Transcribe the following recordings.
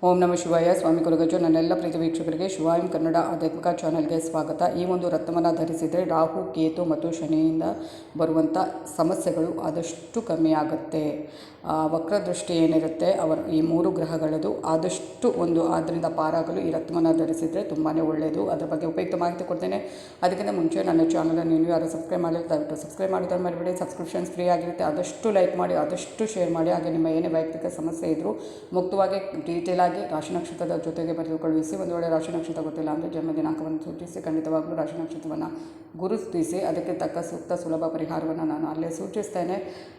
ಓಂ ನಮಃ ಶಿವಾಯ. ಸ್ವಾಮಿ ಕೊರಗಜ್ಜು. ನನ್ನೆಲ್ಲ ಪ್ರೀತಿ ವೀಕ್ಷಕರಿಗೆ ಶಿವಾಯಂ ಕನ್ನಡ ಆಧ್ಯಾತ್ಮಿಕ ಚಾನಲ್ಗೆ ಸ್ವಾಗತ. ಈ ಒಂದು ರತ್ನವನ್ನು ಧರಿಸಿದರೆ ರಾಹು, ಕೇತು ಮತ್ತು ಶನಿಯಿಂದ ಬರುವಂಥ ಸಮಸ್ಯೆಗಳು ಆದಷ್ಟು ಕಮ್ಮಿ ಆಗುತ್ತೆ. ವಕ್ರದೃಷ್ಟಿ ಏನಿರುತ್ತೆ ಈ 3 ಗ್ರಹಗಳದು ಆದಷ್ಟು ಅದರಿಂದ ಪಾರಾಗಲು ಈ ರತ್ನವನ್ನು ಧರಿಸಿದರೆ ತುಂಬಾ ಒಳ್ಳೆಯದು. ಅದರ ಬಗ್ಗೆ ಉಪಯುಕ್ತ ಮಾಹಿತಿ ಕೊಡ್ತೇನೆ. ಅದಕ್ಕಿಂತ ಮುಂಚೆ ನನ್ನ ಚಾನಲನ್ನು ನೀವು ಯಾರು ಸಬ್ಸ್ಕ್ರೈಬ್ ಮಾಡಿದ್ರೆ ದಯವಿಟ್ಟು ಸಬ್ಸ್ಕ್ರೈಬ್ ಮಾಡೋದನ್ನು ಮರಿಬೇಡಿ. ಸಬ್ಸ್ಕ್ರಿಪ್ಷನ್ಸ್ ಫ್ರೀ ಆಗಿರುತ್ತೆ. ಆದಷ್ಟು ಲೈಕ್ ಮಾಡಿ, ಆದಷ್ಟು ಶೇರ್ ಮಾಡಿ. ಹಾಗೆ ನಿಮ್ಮ ಏನೇ ವೈಯಕ್ತಿಕ ಸಮಸ್ಯೆ ಇದ್ದರೂ ಮುಕ್ತವಾಗಿ ಡೀಟೇಲ್ ಆಗಿ ರಾಶಿ ನಕ್ಷತ್ರದ ಜೊತೆಗೆ ಬರೆದು ಕಳುಹಿಸಿ. ಒಂದು ವೇಳೆ ರಾಶಿ ನಕ್ಷತ್ರ ಗೊತ್ತಿಲ್ಲ ಅಂದರೆ ಜನ್ಮ ದಿನಾಂಕವನ್ನು ಸೂಚಿಸಿ ಖಂಡಿತವಾಗಲೂ ರಾಶಿ ನಕ್ಷತ್ರವನ್ನು ಗುರುತಿಸಿ ಅದಕ್ಕೆ ತಕ್ಕ ಸೂಕ್ತ ಸುಲಭ ಪರಿಹಾರವನ್ನು ನಾನು ಅಲ್ಲೇ ಸೂಚಿಸ್ತೇನೆ.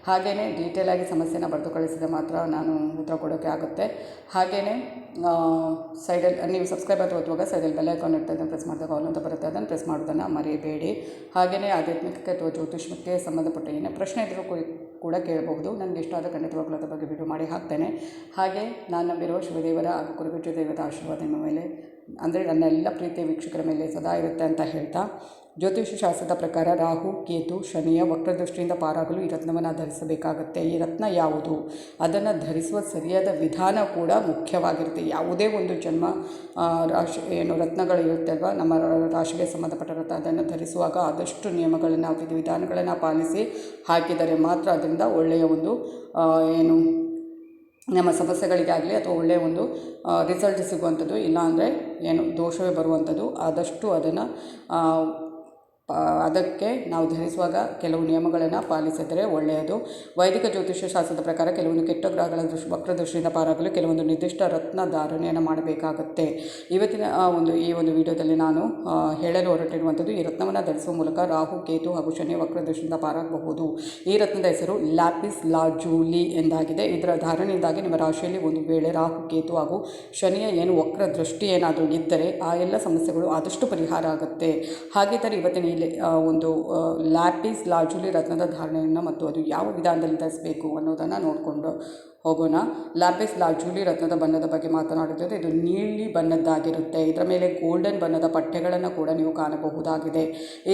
ಹಾಗೆಯೇ ಡೀಟೇಲ್ ಆಗಿ ಸಮಸ್ಯೆನ ಬರೆದು ಕಳಿಸಿದರೆ ಮಾತ್ರ ನಾನು ಉತ್ತರ ಕೊಡೋಕ್ಕೆ ಆಗುತ್ತೆ. ಹಾಗೆಯೇ ಸೈಡಲ್ಲಿ ನೀವು ಸಬ್ಸ್ಕ್ರೈಬ್ ಅಂತ ಒತ್ತುವಾಗ ಸೈಡಲ್ಲಿ ಬೆಲ್ ಐಕಾನ್ ಇರ್ತದೆ, ಅದನ್ನು ಪ್ರೆಸ್ ಮಾಡಿದಾಗ ಆಲ್ ಅಂತ ಬರುತ್ತೆ, ಅದನ್ನು ಪ್ರೆಸ್ ಮಾಡೋದನ್ನು ಮರೆಯಬೇಡಿ. ಹಾಗೆಯೇ ಆಧ್ಯಾತ್ಮಿಕಕ್ಕೆ ಅಥವಾ ಜ್ಯೋತಿಷ್ಯಕ್ಕೆ ಸಂಬಂಧಪಟ್ಟ ಏನೇ ಪ್ರಶ್ನೆ ಇದ್ದರೂ ಕೂಡ ಕೇಳಬಹುದು. ನನಗೆ ಇಷ್ಟ ಆದ ಖಂಡಿತವಾಗಲೂ ಅದರ ಬಗ್ಗೆ ವಿಡಿಯೋ ಮಾಡಿ ಹಾಕ್ತೇನೆ. ಹಾಗೆ ನಾನು ನಂಬಿರುವ ಶಿವದೇವರ ಹಾಗೂ ಕುರುಗುಜ್ಜು ದೇವರ ಆಶೀರ್ವಾದ ನಿಮ್ಮ ಮೇಲೆ ಅಂದರೆ ನನ್ನ ಎಲ್ಲ ಪ್ರೀತಿಯ ವೀಕ್ಷಕರ ಮೇಲೆ ಸದಾ ಇರುತ್ತೆ ಅಂತ ಹೇಳ್ತಾ, ಜ್ಯೋತಿಷ್ಯ ಶಾಸ್ತ್ರದ ಪ್ರಕಾರ ರಾಹು, ಕೇತು, ಶನಿಯ ವಕ್ರದೃಷ್ಟಿಯಿಂದ ಪಾರಾಗಲು ಈ ರತ್ನವನ್ನು ಧರಿಸಬೇಕಾಗುತ್ತೆ. ಈ ರತ್ನ ಯಾವುದು, ಅದನ್ನು ಧರಿಸುವ ಸರಿಯಾದ ವಿಧಾನ ಕೂಡ ಮುಖ್ಯವಾಗಿರುತ್ತೆ. ಯಾವುದೇ ಒಂದು ಜನ್ಮ ರಾಶಿ ರತ್ನಗಳು ಇರುತ್ತೆ ಅಲ್ವಾ, ನಮ್ಮ ರಾಶಿಗೆ ಸಂಬಂಧಪಟ್ಟ ರತ್ನ, ಅದನ್ನು ಧರಿಸುವಾಗ ಆದಷ್ಟು ನಿಯಮಗಳನ್ನು, ವಿಧಿವಿಧಾನಗಳನ್ನು ಪಾಲಿಸಿ ಹಾಕಿದರೆ ಮಾತ್ರ ಅದರಿಂದ ಒಳ್ಳೆಯ ಒಂದು ನಮ್ಮ ಸಮಸ್ಯೆಗಳಿಗಾಗಲಿ ಅಥವಾ ಒಳ್ಳೆಯ ಒಂದು ರಿಸಲ್ಟ್ ಸಿಗುವಂಥದ್ದು. ಇಲ್ಲಾಂದರೆ ದೋಷವೇ ಬರುವಂಥದ್ದು. ಆದಷ್ಟು ಅದಕ್ಕೆ ನಾವು ಧರಿಸುವಾಗ ಕೆಲವು ನಿಯಮಗಳನ್ನು ಪಾಲಿಸಿದರೆ ಒಳ್ಳೆಯದು. ವೈದಿಕ ಜ್ಯೋತಿಷ್ಯ ಶಾಸ್ತ್ರದ ಪ್ರಕಾರ ಕೆಲವೊಂದು ಕೆಟ್ಟ ಗ್ರಹಗಳ ವಕ್ರದೃಷ್ಟಿಯಿಂದ ಪಾರಾಗಲು ಕೆಲವೊಂದು ನಿರ್ದಿಷ್ಟ ರತ್ನ ಧಾರಣೆಯನ್ನು ಮಾಡಬೇಕಾಗುತ್ತೆ. ಇವತ್ತಿನ ಈ ಒಂದು ವಿಡಿಯೋದಲ್ಲಿ ನಾನು ಹೇಳಲು ಹೊರಟಿರುವಂಥದ್ದು, ಈ ರತ್ನವನ್ನು ಧರಿಸುವ ಮೂಲಕ ರಾಹು, ಕೇತು ಹಾಗೂ ಶನಿಯ ವಕ್ರದೃಷ್ಟಿಯಿಂದ ಪಾರಾಗಬಹುದು. ಈ ರತ್ನದ ಹೆಸರು ಲ್ಯಾಪಿಸ್ ಲಾಜೂಲಿ ಎಂದಾಗಿದೆ. ಇದರ ಧಾರಣೆಯಿಂದಾಗಿ ನಿಮ್ಮ ರಾಶಿಯಲ್ಲಿ ಒಂದು ವೇಳೆ ರಾಹು, ಕೇತು ಹಾಗೂ ಶನಿಯ ವಕ್ರದೃಷ್ಟಿ ಏನಾದರೂ ಇದ್ದರೆ ಆ ಎಲ್ಲ ಸಮಸ್ಯೆಗಳು ಆದಷ್ಟು ಪರಿಹಾರ ಆಗುತ್ತೆ. ಹಾಗಿದ್ದರೆ ಇವತ್ತಿನ ಲ್ಯಾಪಿಸ್ ಲಾಜೂಲಿ ರತ್ನದ ಧಾರಣೆಯನ್ನು ಮತ್ತು ಅದು ಯಾವ ವಿಧಾನದಲ್ಲಿ ಧರಿಸಬೇಕು ಅನ್ನೋದನ್ನು ನೋಡಿಕೊಂಡು ಹೋಗೋಣ. ಲ್ಯಾಪಿಸ್ ಲಾಜೂಲಿ ರತ್ನದ ಬಣ್ಣದ ಬಗ್ಗೆ ಮಾತನಾಡುತ್ತದೆ. ಇದು ನೀಲಿ ಬಣ್ಣದ್ದಾಗಿರುತ್ತೆ. ಇದರ ಮೇಲೆ ಗೋಲ್ಡನ್ ಬಣ್ಣದ ಪಟ್ಟೆಗಳನ್ನು ಕೂಡ ನೀವು ಕಾಣಬಹುದಾಗಿದೆ.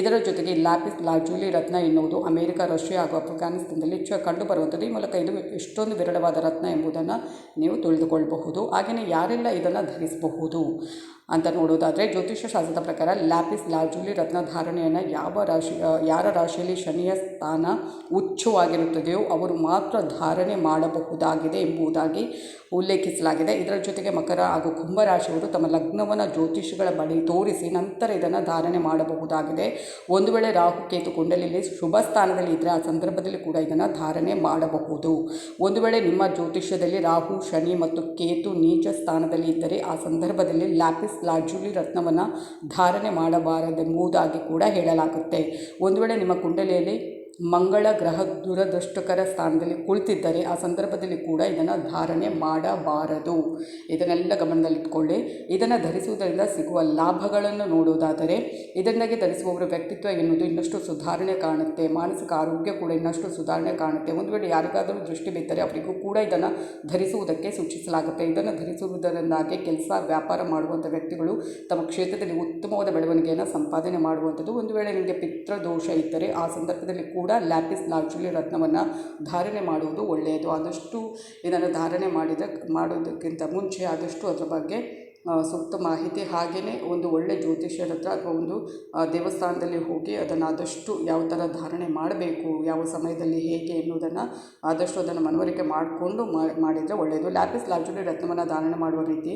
ಇದರ ಜೊತೆಗೆ ಲ್ಯಾಪಿಸ್ ಲಾಜೂಲಿ ರತ್ನ ಎನ್ನುವುದು ಅಮೆರಿಕ, ರಷ್ಯಾ ಹಾಗೂ ಅಫ್ಘಾನಿಸ್ತಾನದಲ್ಲಿ ಕಂಡು ಬರುವಂಥದ್ದು. ಈ ಮೂಲಕ ಇದು ಎಷ್ಟೊಂದು ವಿರಳವಾದ ರತ್ನ ಎಂಬುದನ್ನು ನೀವು ತಿಳಿದುಕೊಳ್ಳಬಹುದು. ಹಾಗೆಯೇ ಯಾರೆಲ್ಲ ಇದನ್ನು ಧರಿಸಬಹುದು ಅಂತ ನೋಡೋದಾದರೆ, ಜ್ಯೋತಿಷ್ಯ ಶಾಸ್ತ್ರದ ಪ್ರಕಾರ ಲ್ಯಾಪಿಸ್ ಲಾಜೂಲಿ ರತ್ನ ಧಾರಣೆಯನ್ನು ಯಾರ ರಾಶಿಯಲ್ಲಿ ಶನಿಯ ಸ್ಥಾನ ಉಚ್ಚವಾಗಿರುತ್ತದೆಯೋ ಅವರು ಮಾತ್ರ ಧಾರಣೆ ಮಾಡಬಹುದಾಗಿದೆ ಎಂಬುದಾಗಿ ಉಲ್ಲೇಖಿಸಲಾಗಿದೆ. ಇದರ ಜೊತೆಗೆ ಮಕರ ಹಾಗೂ ಕುಂಭರಾಶಿಯವರು ತಮ್ಮ ಲಗ್ನವನ್ನು ಜ್ಯೋತಿಷಿಗಳ ಬಳಿ ತೋರಿಸಿ ನಂತರ ಇದನ್ನು ಧಾರಣೆ ಮಾಡಬಹುದಾಗಿದೆ. ಒಂದು ವೇಳೆ ರಾಹು, ಕೇತು ಕುಂಡಲಿಯಲ್ಲಿ ಶುಭ ಸ್ಥಾನದಲ್ಲಿ ಇದ್ದರೆ ಆ ಸಂದರ್ಭದಲ್ಲಿ ಕೂಡ ಇದನ್ನು ಧಾರಣೆ ಮಾಡಬಹುದು. ಒಂದು ವೇಳೆ ನಿಮ್ಮ ಜ್ಯೋತಿಷ್ಯದಲ್ಲಿ ರಾಹು, ಶನಿ ಮತ್ತು ಕೇತು ನೀಚ ಸ್ಥಾನದಲ್ಲಿ ಇದ್ದರೆ ಆ ಸಂದರ್ಭದಲ್ಲಿ ಲ್ಯಾಪಿಸ್ ಲಾಜೂಲಿ ರತ್ನವನ್ನು ಧಾರಣೆ ಮಾಡಬಾರದೆಂಬುದಾಗಿ ಕೂಡ ಹೇಳಲಾಗುತ್ತೆ. ಒಂದು ವೇಳೆ ನಿಮ್ಮ ಕುಂಡಲಿಯಲ್ಲಿ ಮಂಗಳ ಗ್ರಹ ದುರದೃಷ್ಟಕರ ಸ್ಥಾನದಲ್ಲಿ ಕುಳಿತಿದ್ದರೆ ಆ ಸಂದರ್ಭದಲ್ಲಿ ಕೂಡ ಇದನ್ನು ಧಾರಣೆ ಮಾಡಬಾರದು. ಇದನ್ನೆಲ್ಲ ಗಮನದಲ್ಲಿಟ್ಕೊಳ್ಳಿ. ಇದನ್ನು ಧರಿಸುವುದರಿಂದ ಸಿಗುವ ಲಾಭಗಳನ್ನು ನೋಡುವುದಾದರೆ, ಇದರಿಂದಾಗಿ ಧರಿಸುವವರ ವ್ಯಕ್ತಿತ್ವ ಎನ್ನುವುದು ಇನ್ನಷ್ಟು ಸುಧಾರಣೆ ಕಾಣುತ್ತೆ. ಮಾನಸಿಕ ಆರೋಗ್ಯ ಕೂಡ ಇನ್ನಷ್ಟು ಸುಧಾರಣೆ ಕಾಣುತ್ತೆ. ಒಂದು ವೇಳೆ ಯಾರಿಗಾದರೂ ದೃಷ್ಟಿ ಬಿದ್ದರೆ ಅವರಿಗೂ ಕೂಡ ಇದನ್ನು ಧರಿಸುವುದಕ್ಕೆ ಸೂಚಿಸಲಾಗುತ್ತೆ. ಇದನ್ನು ಧರಿಸುವುದರಿಂದಾಗಿ ಕೆಲಸ, ವ್ಯಾಪಾರ ಮಾಡುವಂಥ ವ್ಯಕ್ತಿಗಳು ತಮ್ಮ ಕ್ಷೇತ್ರದಲ್ಲಿ ಉತ್ತಮವಾದ ಬೆಳವಣಿಗೆಯನ್ನು ಸಂಪಾದನೆ ಮಾಡುವಂಥದ್ದು. ಒಂದು ವೇಳೆ ನಿಮಗೆ ಪಿತೃದೋಷ ಇದ್ದರೆ ಆ ಸಂದರ್ಭದಲ್ಲಿ ಕೂಡ ಲ್ಯಾಪಿಸ್ ಲಾಜೂಲಿ ರತ್ನವನ್ನು ಧಾರಣೆ ಮಾಡುವುದು ಒಳ್ಳೆಯದು. ಆದಷ್ಟು ಇದನ್ನು ಧಾರಣೆ ಮಾಡೋದಕ್ಕಿಂತ ಮುಂಚೆ ಆದಷ್ಟು ಅದರ ಬಗ್ಗೆ ಸೂಕ್ತ ಮಾಹಿತಿ, ಹಾಗೆಯೇ ಒಂದು ಒಳ್ಳೆ ಜ್ಯೋತಿಷ್ಯರ ಹತ್ರ ಅಥವಾ ಒಂದು ದೇವಸ್ಥಾನದಲ್ಲಿ ಹೋಗಿ ಅದನ್ನು ಆದಷ್ಟು ಯಾವ ಥರ ಧಾರಣೆ ಮಾಡಬೇಕು, ಯಾವ ಸಮಯದಲ್ಲಿ ಹೇಗೆ ಎನ್ನುವುದನ್ನು ಆದಷ್ಟು ಅದನ್ನು ಮನವರಿಕೆ ಮಾಡಿಕೊಂಡು ಮಾಡಿದರೆ ಒಳ್ಳೆಯದು. ಲ್ಯಾಪಿಸ್ ಲಾಜೂಲಿ ರತ್ನವನ್ನು ಧಾರಣೆ ಮಾಡುವ ರೀತಿ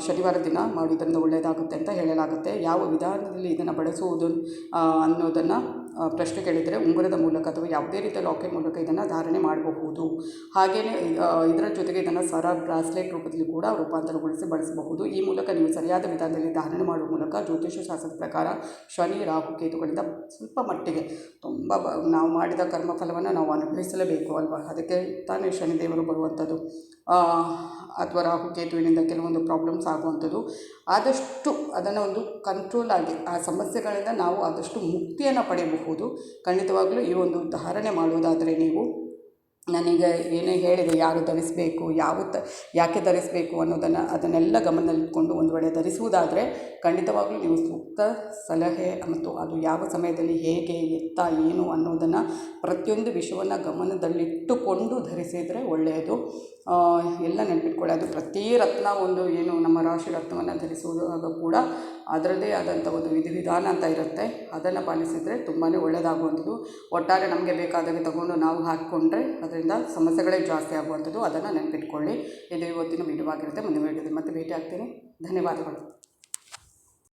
ಶನಿವಾರ ದಿನ ಮಾಡುವುದರಿಂದ ಒಳ್ಳೆಯದಾಗುತ್ತೆ ಅಂತ ಹೇಳಲಾಗುತ್ತೆ. ಯಾವ ವಿಧಾನದಲ್ಲಿ ಇದನ್ನು ಬಳಸುವುದು ಅನ್ನೋದನ್ನು ಪ್ರಶ್ನೆ ಕೇಳಿದರೆ ಉಂಗುರದ ಮೂಲಕ ಅಥವಾ ಯಾವುದೇ ರೀತಿಯ ಲಾಕೆಟ್ ಮೂಲಕ ಇದನ್ನು ಧಾರಣೆ ಮಾಡಬಹುದು. ಹಾಗೆಯೇ ಇದರ ಜೊತೆಗೆ ಇದನ್ನು ಸರ, ಬ್ರಾಸ್ಲೆಟ್ ರೂಪದಲ್ಲಿ ಕೂಡ ರೂಪಾಂತರಗೊಳಿಸಿ ಬಳಸಬಹುದು. ಈ ಮೂಲಕ ನೀವು ಸರಿಯಾದ ವಿಧಾನದಲ್ಲಿ ಧಾರಣೆ ಮಾಡುವ ಮೂಲಕ ಜ್ಯೋತಿಷ್ಯ ಶಾಸ್ತ್ರದ ಪ್ರಕಾರ ಶನಿ, ರಾಹು, ಕೇತುಗಳಿಂದ ಸ್ವಲ್ಪ ಮಟ್ಟಿಗೆ ತುಂಬ ನಾವು ಮಾಡಿದ ಕರ್ಮಫಲವನ್ನು ನಾವು ಅನುಭವಿಸಲೇಬೇಕು ಅಲ್ವಾ, ಅದಕ್ಕೆ ತಾನೇ ಶನಿದೇವರು ಬರುವಂಥದ್ದು. ಅಥವಾ ರಾಹು, ಕೇತುವಿನಿಂದ ಕೆಲವೊಂದು ಪ್ರಾಬ್ಲಮ್ಸ್ ಆಗುವಂಥದ್ದು. ಆದಷ್ಟು ಅದನ್ನು ಒಂದು ಕಂಟ್ರೋಲ್ ಆಗಿ ಆ ಸಮಸ್ಯೆಗಳಿಂದ ನಾವು ಆದಷ್ಟು ಮುಕ್ತಿಯನ್ನು ಪಡೆಯಬಹುದು. ಖಂಡಿತವಾಗಲೂ ಈ ಒಂದು ಧಾರಣೆ ಮಾಡುವುದಾದರೆ ನೀವು ನಾನೀಗ ಏನೇ ಹೇಳಿದೆ ಯಾರು ಧರಿಸಬೇಕು ಯಾಕೆ ಧರಿಸಬೇಕು ಅದನ್ನೆಲ್ಲ ಗಮನದಲ್ಲಿಟ್ಕೊಂಡು ಒಂದು ವೇಳೆ ಧರಿಸುವುದಾದರೆ ಖಂಡಿತವಾಗಲೂ ನೀವು ಸೂಕ್ತ ಸಲಹೆ ಮತ್ತು ಅದು ಯಾವ ಸಮಯದಲ್ಲಿ ಹೇಗೆ ಎತ್ತ ಏನು ಅನ್ನೋದನ್ನು ಪ್ರತಿಯೊಂದು ವಿಷಯವನ್ನು ಗಮನದಲ್ಲಿಟ್ಟುಕೊಂಡು ಧರಿಸಿದರೆ ಒಳ್ಳೆಯದು. ಎಲ್ಲ ನೆನಪಿಟ್ಕೊಳ್ಳಿ, ಅದು ಪ್ರತಿ ರತ್ನ ಒಂದು ಏನು ನಮ್ಮ ರಾಶಿ ರತ್ನವನ್ನು ಧರಿಸುವಾಗ ಕೂಡ ಅದರದ್ದೇ ಆದಂಥ ಒಂದು ವಿಧಿವಿಧಾನ ಅಂತ ಇರುತ್ತೆ. ಅದನ್ನು ಪಾಲಿಸಿದರೆ ತುಂಬಾ ಒಳ್ಳೆಯದಾಗುವಂಥದ್ದು. ಒಟ್ಟಾರೆ ನಮಗೆ ಬೇಕಾದಾಗೆ ತಗೊಂಡು ನಾವು ಹಾಕಿಕೊಂಡ್ರೆ ಅದರಿಂದ ಸಮಸ್ಯೆಗಳೇ ಜಾಸ್ತಿ ಆಗುವಂಥದ್ದು. ಅದನ್ನು ನೆನಪಿಟ್ಕೊಳ್ಳಿ. ಇದು ಇವತ್ತಿನ ವಿಡಿಯೋ ಆಗಿರುತ್ತೆ. ಮುಂದಿನ ವಿಡಿಯೋದಲ್ಲಿ ಮತ್ತೆ ಭೇಟಿ ಆಗ್ತೀನಿ. ಧನ್ಯವಾದಗಳು.